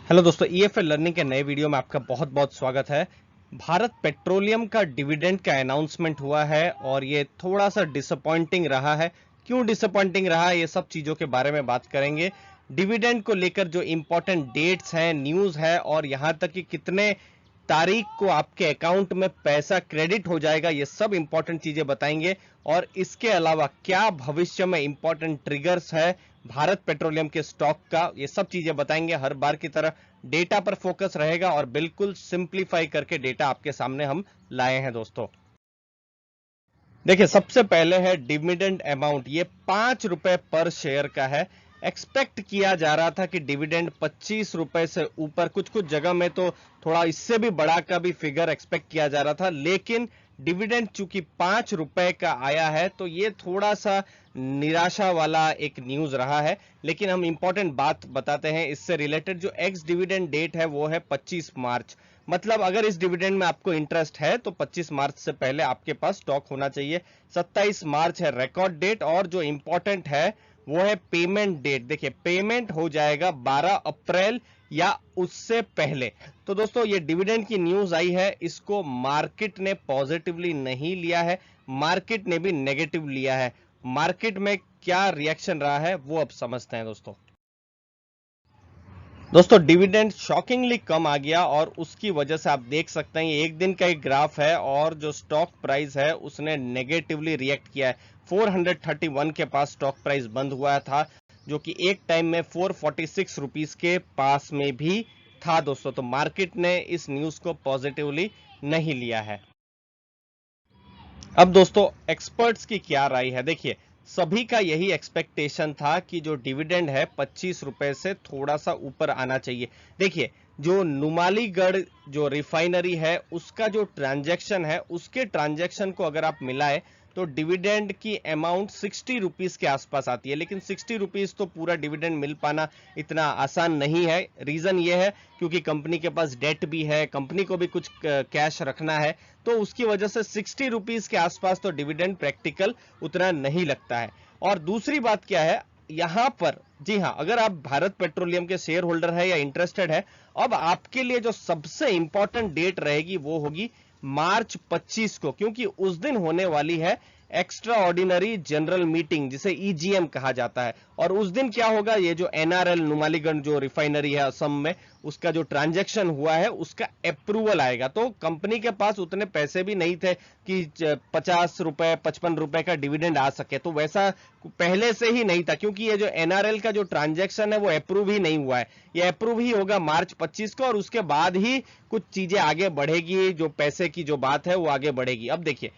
Hello दोस्तों, EFL learning के नए वीडियो में आपका बहुत बहुत स्वागत है। भारत पेट्रोलियम का डिविडेंड का अनाउंसमेंट हुआ है और ये थोड़ा सा डिसअपॉइंटिंग रहा है। क्यों डिसअपॉइंटिंग रहा है, ये सब चीज़ों के बारे में बात करेंगे। डिविडेंड को लेकर जो इम्पोर्टेंट डेट्स हैं, न्यूज़ है और यहाँ तक कि कितने तारीख को आपके अकाउंट में पैसा क्रेडिट हो जाएगा, ये सब इंपॉर्टेंट चीजें बताएंगे। और इसके अलावा क्या भविष्य में इंपॉर्टेंट ट्रिगर्स है भारत पेट्रोलियम के स्टॉक का, ये सब चीजें बताएंगे। हर बार की तरह डेटा पर फोकस रहेगा और बिल्कुल सिंप्लीफाई करके डेटा आपके सामने हम लाए हैं दोस्तों। देखिए, सबसे पहले है डिविडेंड अमाउंट, ये 5 रुपए पर शेयर का है। एक्सपेक्ट किया जा रहा था कि डिविडेंड 25 रुपए से ऊपर, कुछ कुछ जगह में तो थोड़ा इससे भी बड़ा का भी फिगर एक्सपेक्ट किया जा रहा था, लेकिन डिविडेंड चूंकि 5 रुपए का आया है तो ये थोड़ा सा निराशा वाला एक न्यूज रहा है। लेकिन हम इंपॉर्टेंट बात बताते हैं इससे रिलेटेड। जो एक्स डिविडेंड डेट है वो है 25 मार्च। मतलब अगर इस डिविडेंड में आपको इंटरेस्ट है तो 25 मार्च से पहले आपके पास स्टॉक होना चाहिए। 27 मार्च है रिकॉर्ड डेट और जो इंपॉर्टेंट है वो है पेमेंट डेट। देखिए, पेमेंट हो जाएगा 12 अप्रैल या उससे पहले। तो दोस्तों, ये डिविडेंड की न्यूज आई है, इसको मार्केट ने पॉजिटिवली नहीं लिया है, मार्केट ने भी नेगेटिव लिया है। मार्केट में क्या रिएक्शन रहा है वो अब समझते हैं दोस्तों, डिविडेंड शॉकिंगली कम आ गया और उसकी वजह से आप देख सकते हैं, ये एक दिन का एक ग्राफ है और जो स्टॉक प्राइस है उसने नेगेटिवली रिएक्ट किया है। 431 के पास स्टॉक प्राइस बंद हुआ था, जो कि एक टाइम में 446 रुपीस के पास में भी था दोस्तों। तो मार्केट ने इस न्यूज को पॉजिटिवली नहीं लिया है। अब दोस्तों, एक्सपर्ट्स की क्या राय है। देखिए, सभी का यही एक्सपेक्टेशन था कि जो डिविडेंड है 25 रुपए से थोड़ा सा ऊपर आना चाहिए। देखिए, जो नुमालीगढ़ जो रिफाइनरी है उसका जो ट्रांजैक्शन है, उसके ट्रांजैक्शन को अगर आप मिलाए तो डिविडेंड की अमाउंट 60 रुपीस के आसपास आती है। लेकिन 60 रुपीस तो पूरा डिविडेंड मिल पाना इतना आसान नहीं है। रीजन ये है क्योंकि कंपनी के पास डेट भी है, कंपनी को भी कुछ कैश रखना है, तो उसकी वजह से 60 रुपीस के आसपास तो डिविडेंड प्रैक्टिकल उतना नहीं लगता है। और दूसरी बात क्या है यहां पर, जी हां, अगर आप भारत पेट्रोलियम के शेयर होल्डर है या इंटरेस्टेड है, अब आपके लिए जो सबसे इंपॉर्टेंट डेट रहेगी वो होगी मार्च 25 को, क्योंकि उस दिन होने वाली है एक्स्ट्रा ऑर्डिनरी जनरल मीटिंग, जिसे ईजीएम कहा जाता है। और उस दिन क्या होगा, ये जो एनआरएल नुमालीगढ़ जो रिफाइनरी है असम में, उसका जो ट्रांजैक्शन हुआ है उसका अप्रूवल आएगा। तो कंपनी के पास उतने पैसे भी नहीं थे कि 50 रुपए 55 रुपए का डिविडेंड आ सके, तो वैसा पहले से ही नहीं था, क्योंकि ये जो एनआरएल का जो ट्रांजैक्शन है वो अप्रूव ही नहीं हुआ है। ये अप्रूव ही होगा मार्च 25 को और उसके बाद ही कुछ चीजें आगे बढ़ेगी, जो पैसे की जो बात है वो आगे बढ़ेगी। अब देखिए,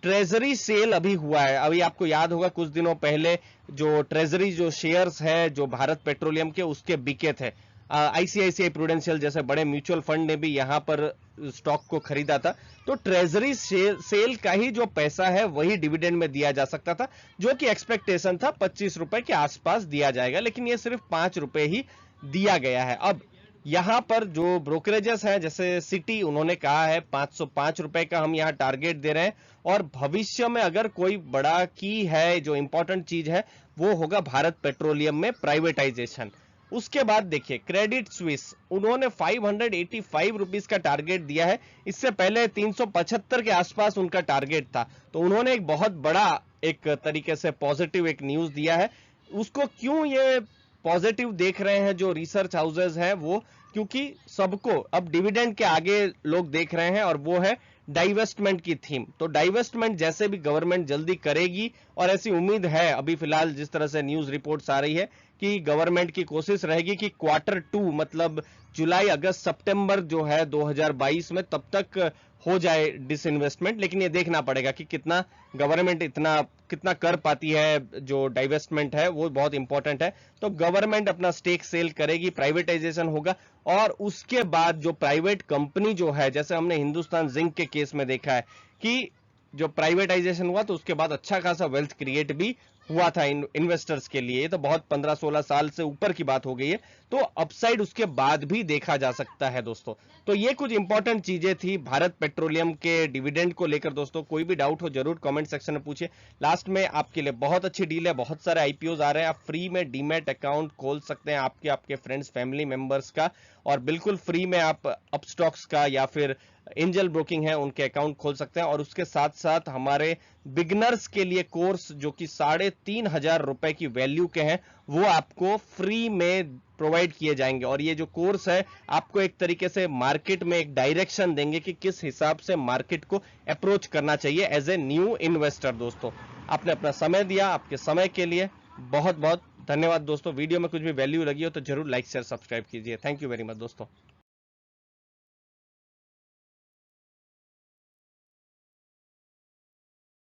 ट्रेजरी सेल अभी हुआ है, अभी आपको याद होगा कुछ दिनों पहले जो ट्रेजरी जो शेयर्स है जो भारत पेट्रोलियम के, उसके बिके थे। आईसीआईसीआई प्रूडेंशियल जैसे बड़े म्यूचुअल फंड ने भी यहां पर स्टॉक को खरीदा था। तो ट्रेजरी सेल का ही जो पैसा है वही डिविडेंड में दिया जा सकता था, जो कि एक्सपेक्टेशन था 25 रुपए के आसपास दिया जाएगा, लेकिन ये सिर्फ 5 रुपए ही दिया गया है। अब यहां पर जो ब्रोकरेजेस हैं जैसे सिटी, उन्होंने कहा है 505 रुपए का हम यहां टारगेट दे रहे हैं। और भविष्य में अगर कोई बड़ा की है, जो इंपॉर्टेंट चीज है, वो होगा भारत पेट्रोलियम में प्राइवेटाइजेशन। उसके बाद देखिए, क्रेडिट स्विस, उन्होंने 585 रुपीस का टारगेट दिया है। इससे पहले 375 के आसपास उनका टारगेट था। तो उन्होंने एक बहुत बड़ा एक तरीके से पॉजिटिव एक न्यूज दिया है। उसको क्यों ये पॉजिटिव देख रहे हैं जो रिसर्च हाउसेज हैं वो, क्योंकि सबको अब डिविडेंड के आगे लोग देख रहे हैं और वो है डाइवेस्टमेंट की थीम। तो डाइवेस्टमेंट जैसे भी गवर्नमेंट जल्दी करेगी, और ऐसी उम्मीद है, अभी फिलहाल जिस तरह से न्यूज रिपोर्ट्स आ रही है कि गवर्नमेंट की कोशिश रहेगी कि क्वार्टर 2 मतलब जुलाई अगस्त सितंबर जो है 2022 में, तब तक हो जाए डिसइन्वेस्टमेंट। लेकिन ये देखना पड़ेगा कि कितना गवर्नमेंट इतना कितना कर पाती है। जो डाइवेस्टमेंट है वो बहुत इंपॉर्टेंट है। तो गवर्नमेंट अपना स्टेक सेल करेगी, प्राइवेटाइजेशन होगा, और उसके बाद जो प्राइवेट कंपनी जो है, जैसे हमने हिंदुस्तान जिंक के केस में देखा है कि जो प्राइवेटाइजेशन हुआ तो उसके बाद अच्छा खासा वेल्थ क्रिएट भी हुआ था इन्वेस्टर्स के लिए। ये तो बहुत 15-16 साल से ऊपर की बात हो गई है, तो अपसाइड उसके बाद भी देखा जा सकता है दोस्तों। तो ये कुछ इंपॉर्टेंट चीजें थी भारत पेट्रोलियम के डिविडेंड को लेकर दोस्तों। कोई भी डाउट हो जरूर कमेंट सेक्शन में पूछिए। लास्ट में आपके लिए बहुत अच्छी डील है, बहुत सारे आईपीओज आ रहे हैं, आप फ्री में डीमैट अकाउंट खोल सकते हैं आपके आपके फ्रेंड्स फैमिली मेंबर्स का, और बिल्कुल फ्री में आप अपस्टॉक्स का या फिर एंजल ब्रोकिंग है उनके अकाउंट खोल सकते हैं। और उसके साथ साथ हमारे बिगनर्स के लिए कोर्स जो कि 3,500 रुपए की वैल्यू के हैं, वो आपको फ्री में प्रोवाइड किए जाएंगे। और ये जो कोर्स है आपको एक तरीके से मार्केट में एक डायरेक्शन देंगे कि किस हिसाब से मार्केट को अप्रोच करना चाहिए एज ए न्यू इन्वेस्टर। दोस्तों आपने अपना समय दिया, आपके समय के लिए बहुत बहुत धन्यवाद दोस्तों। वीडियो में कुछ भी वैल्यू लगी हो तो जरूर लाइक शेयर सब्सक्राइब कीजिए। थैंक यू वेरी मच दोस्तों।